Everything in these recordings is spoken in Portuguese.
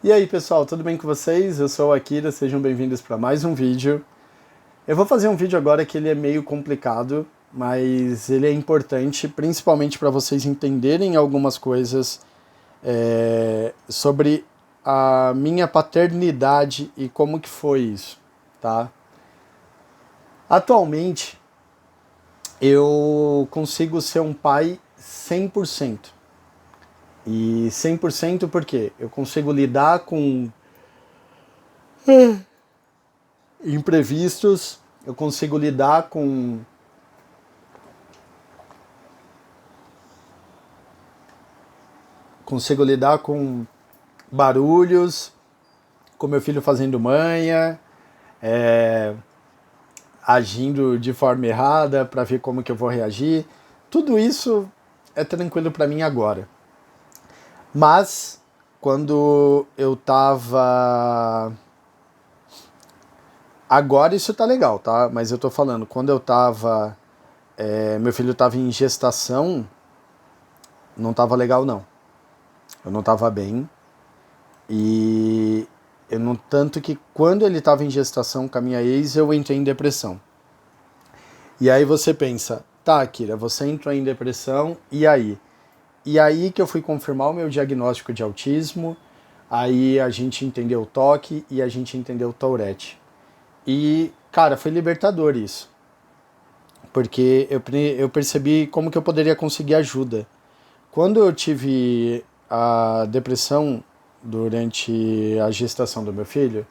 E aí pessoal, tudo bem com vocês? Eu sou o Akira, sejam bem-vindos para mais um vídeo. Eu vou fazer um vídeo agora que ele é meio complicado, mas ele é importante principalmente para vocês entenderem algumas coisas sobre a minha paternidade e como que foi isso, tá? Atualmente, eu consigo ser um pai 100%. E 100% porque eu consigo lidar com imprevistos, eu consigo lidar com barulhos, com meu filho fazendo manha, agindo de forma errada para ver como que eu vou reagir. Tudo isso é tranquilo para mim agora. Mas quando eu tava... Agora isso tá legal, tá? Mas eu tô falando, quando eu tava... meu filho tava em gestação, não tava legal não. Eu não tava bem. E eu não, tanto que quando ele tava em gestação com a minha ex, eu entrei em depressão. E aí você pensa, tá, Kira, você entrou em depressão, e aí? E aí que eu fui confirmar o meu diagnóstico de autismo, aí a gente entendeu o toque e a gente entendeu o Tourette. E, cara, foi libertador isso. Porque eu percebi como que eu poderia conseguir ajuda. Quando eu tive a depressão durante a gestação do meu filho,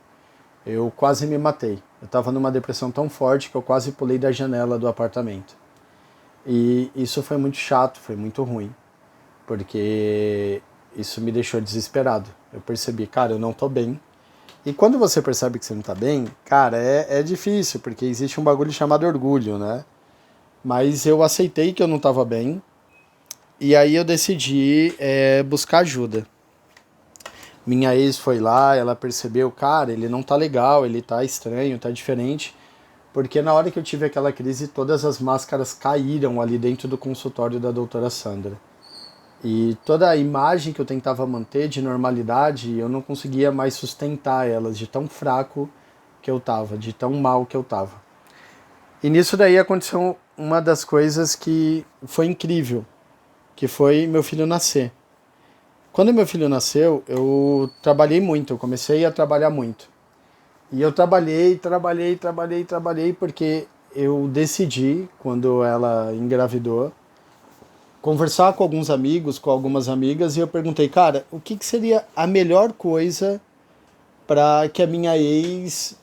eu quase me matei. Eu estava numa depressão tão forte que eu quase pulei da janela do apartamento. E isso foi muito chato, foi muito ruim. Porque isso me deixou desesperado. Eu percebi, cara, eu não tô bem. E quando você percebe que você não tá bem, cara, é difícil, porque existe um bagulho chamado orgulho, né? Mas eu aceitei que eu não tava bem, e aí eu decidi buscar ajuda. Minha ex foi lá, ela percebeu, cara, ele não tá legal, ele tá estranho, tá diferente. Porque na hora que eu tive aquela crise, todas as máscaras caíram ali dentro do consultório da doutora Sandra. E toda a imagem que eu tentava manter de normalidade, eu não conseguia mais sustentar elas, de tão fraco que eu tava, de tão mal que eu tava. E nisso daí aconteceu uma das coisas que foi incrível, que foi meu filho nascer. Quando meu filho nasceu, eu trabalhei muito, eu comecei a trabalhar muito. E eu trabalhei, porque eu decidi, quando ela engravidou, conversar com alguns amigos, com algumas amigas, e eu perguntei, cara, o que seria a melhor coisa para que a minha ex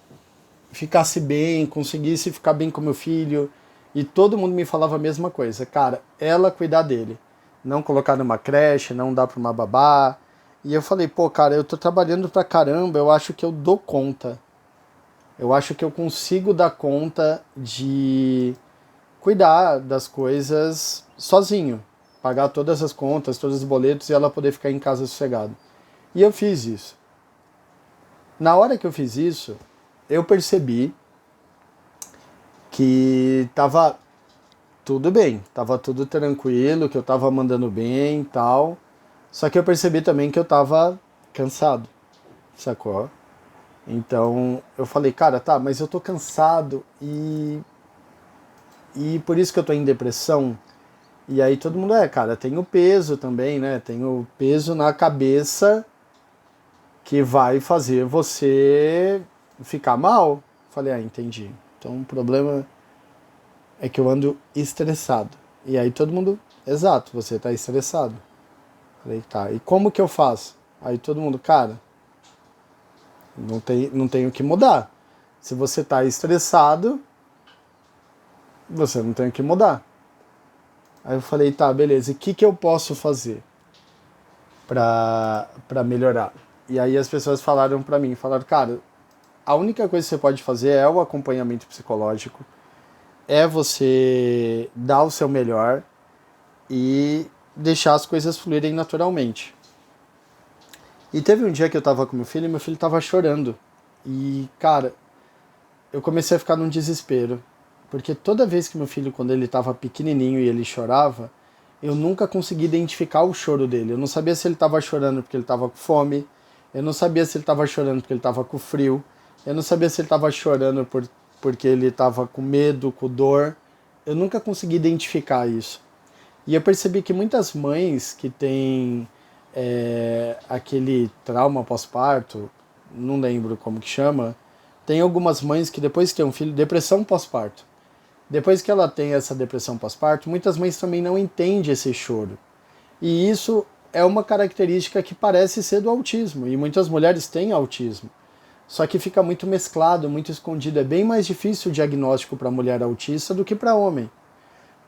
ficasse bem, conseguisse ficar bem com meu filho? E todo mundo me falava a mesma coisa, cara, ela cuidar dele, não colocar numa creche, não dar para uma babá. E eu falei, pô, cara, eu tô trabalhando pra caramba, eu acho que eu dou conta. Eu acho que eu consigo dar conta de cuidar das coisas sozinho. Pagar todas as contas, todos os boletos e ela poder ficar em casa sossegado. E eu fiz isso. Na hora que eu fiz isso, eu percebi que tava tudo bem, tava tudo tranquilo, que eu tava mandando bem e tal. Só que eu percebi também que eu tava cansado, sacou? Então eu falei, cara, tá, mas eu tô cansado e por isso que eu tô em depressão. E aí todo mundo, cara, tem o peso também, né? Tem o peso na cabeça que vai fazer você ficar mal. Falei, entendi. Então o problema é que eu ando estressado. E aí todo mundo, exato, você tá estressado. Falei, tá, e como que eu faço? Aí todo mundo, cara, não tem o que mudar. Se você tá estressado, você não tem o que mudar. Aí eu falei, tá, beleza, e o que eu posso fazer pra melhorar? E aí as pessoas falaram pra mim, falaram, cara, a única coisa que você pode fazer é o acompanhamento psicológico, é você dar o seu melhor e deixar as coisas fluírem naturalmente. E teve um dia que eu tava com meu filho e meu filho tava chorando. E, cara, eu comecei a ficar num desespero. Porque toda vez que meu filho, quando ele estava pequenininho e ele chorava, eu nunca consegui identificar o choro dele. Eu não sabia se ele estava chorando porque ele estava com fome, Eu não sabia se ele estava chorando porque ele estava com frio. Eu não sabia se ele estava chorando porque ele estava com medo, com dor. Eu nunca consegui identificar isso. E eu percebi que muitas mães que têm aquele trauma pós-parto, não lembro como que chama, tem algumas mães que depois que tem um filho, depressão pós-parto. Depois que ela tem essa depressão pós-parto, muitas mães também não entendem esse choro. E isso é uma característica que parece ser do autismo, e muitas mulheres têm autismo. Só que fica muito mesclado, muito escondido. É bem mais difícil o diagnóstico para mulher autista do que para homem.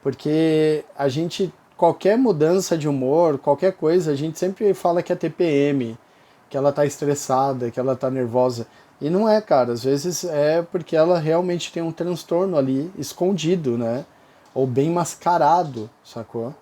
Porque a gente, qualquer mudança de humor, qualquer coisa, a gente sempre fala que é TPM, que ela tá estressada, que ela tá nervosa. E não é, cara. Às vezes é porque ela realmente tem um transtorno ali escondido, né? Ou bem mascarado, sacou?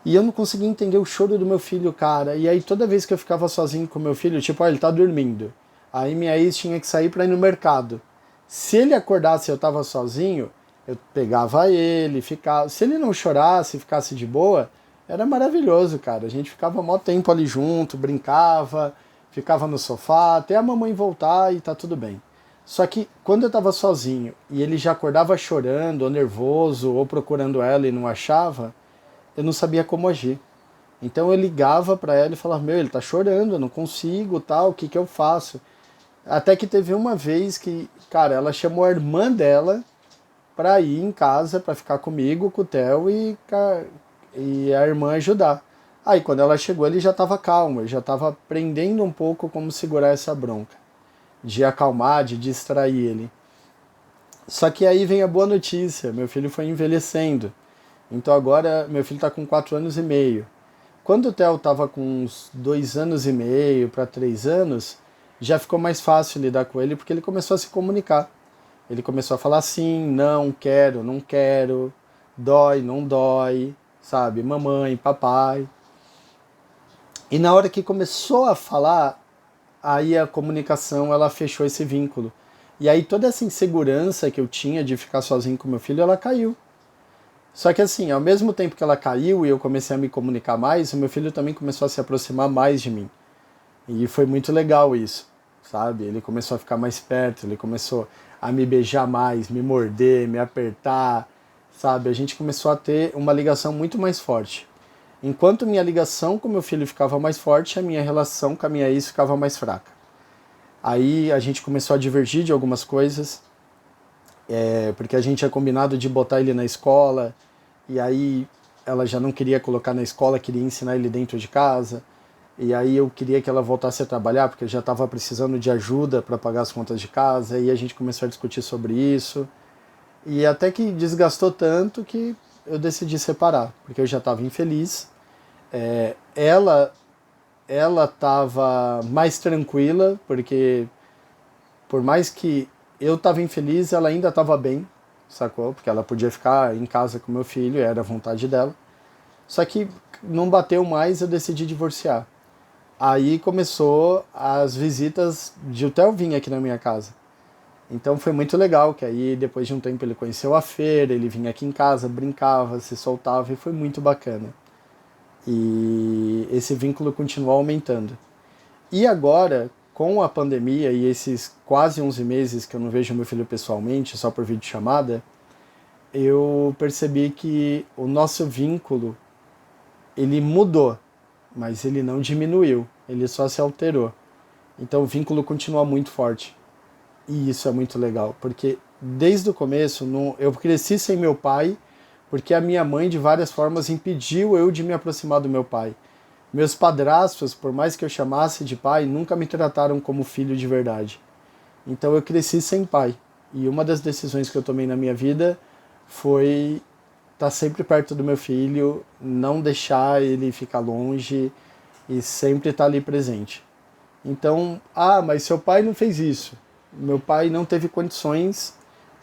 E eu não conseguia entender o choro do meu filho, cara. E aí toda vez que eu ficava sozinho com meu filho, tipo, ele tá dormindo. Aí minha ex tinha que sair para ir no mercado. Se ele acordasse e eu tava sozinho, eu pegava ele, ficava. Se ele não chorasse, ficasse de boa, era maravilhoso, cara. A gente ficava mó tempo ali junto, brincava, ficava no sofá, até a mamãe voltar e tá tudo bem. Só que quando eu tava sozinho e ele já acordava chorando, ou nervoso, ou procurando ela e não achava, eu não sabia como agir. Então eu ligava para ela e falava: meu, ele tá chorando, eu não consigo, tal, o que que eu faço? Até que teve uma vez que, cara, ela chamou a irmã dela pra ir em casa, pra ficar comigo, com o Theo e a irmã ajudar. Aí quando ela chegou, ele já tava calmo, ele já tava aprendendo um pouco como segurar essa bronca, de acalmar, de distrair ele. Só que aí vem a boa notícia, meu filho foi envelhecendo. Então agora meu filho está com 4 anos e meio. Quando o Theo estava com uns 2 anos e meio para 3 anos, já ficou mais fácil lidar com ele porque ele começou a se comunicar. Ele começou a falar sim, não, quero, não quero, dói, não dói, sabe? Mamãe, papai. E na hora que começou a falar, aí a comunicação ela fechou esse vínculo. E aí toda essa insegurança que eu tinha de ficar sozinho com meu filho, ela caiu. Só que assim, ao mesmo tempo que ela caiu e eu comecei a me comunicar mais, o meu filho também começou a se aproximar mais de mim. E foi muito legal isso, sabe? Ele começou a ficar mais perto, ele começou a me beijar mais, me morder, me apertar, sabe? A gente começou a ter uma ligação muito mais forte. Enquanto minha ligação com meu filho ficava mais forte, a minha relação com a minha ex ficava mais fraca. Aí a gente começou a divergir de algumas coisas, porque a gente tinha combinado de botar ele na escola, e aí ela já não queria colocar na escola, queria ensinar ele dentro de casa, e aí eu queria que ela voltasse a trabalhar, porque eu já estava precisando de ajuda para pagar as contas de casa, e a gente começou a discutir sobre isso, e até que desgastou tanto que eu decidi separar, porque eu já estava infeliz. Ela estava mais tranquila, porque por mais que eu estava infeliz, ela ainda estava bem, sacou? Porque ela podia ficar em casa com meu filho, era a vontade dela. Só que não bateu mais, eu decidi divorciar. Aí começou as visitas de o Theo vir aqui na minha casa. Então foi muito legal, que aí depois de um tempo ele conheceu a feira, ele vinha aqui em casa, brincava, se soltava e foi muito bacana. E esse vínculo continuou aumentando. E agora, com a pandemia e esses quase 11 meses que eu não vejo meu filho pessoalmente, só por videochamada, eu percebi que o nosso vínculo, ele mudou, mas ele não diminuiu, ele só se alterou. Então o vínculo continua muito forte. E isso é muito legal, porque desde o começo eu cresci sem meu pai, porque a minha mãe de várias formas impediu eu de me aproximar do meu pai. Meus padrastos, por mais que eu chamasse de pai, nunca me trataram como filho de verdade. Então eu cresci sem pai. E uma das decisões que eu tomei na minha vida foi estar sempre perto do meu filho, não deixar ele ficar longe e sempre estar ali presente. Então, mas seu pai não fez isso. Meu pai não teve condições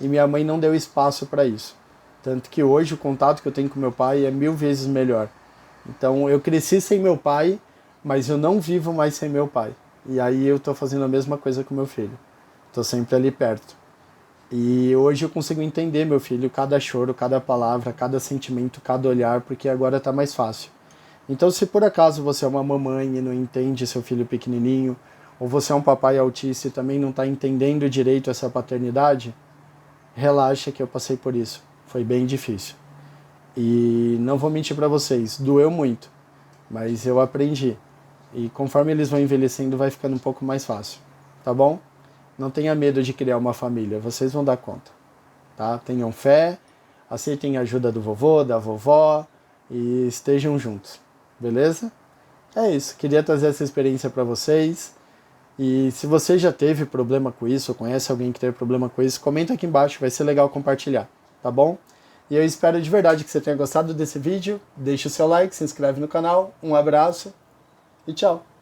e minha mãe não deu espaço para isso. Tanto que hoje o contato que eu tenho com meu pai é 1000 vezes melhor. Então eu cresci sem meu pai, mas eu não vivo mais sem meu pai. E aí eu estou fazendo a mesma coisa com meu filho. Estou sempre ali perto. E hoje eu consigo entender meu filho, cada choro, cada palavra, cada sentimento, cada olhar, porque agora está mais fácil. Então, se por acaso você é uma mamãe e não entende seu filho pequenininho, ou você é um papai autista e também não está entendendo direito essa paternidade, relaxa que eu passei por isso. Foi bem difícil. E não vou mentir para vocês, doeu muito, mas eu aprendi. E conforme eles vão envelhecendo, vai ficando um pouco mais fácil, tá bom? Não tenha medo de criar uma família, vocês vão dar conta, tá? Tenham fé, aceitem a ajuda do vovô, da vovó e estejam juntos, beleza? É isso, queria trazer essa experiência para vocês. E se você já teve problema com isso, ou conhece alguém que teve problema com isso, comenta aqui embaixo, vai ser legal compartilhar, tá bom? E eu espero de verdade que você tenha gostado desse vídeo. Deixe o seu like, se inscreve no canal, um abraço e tchau!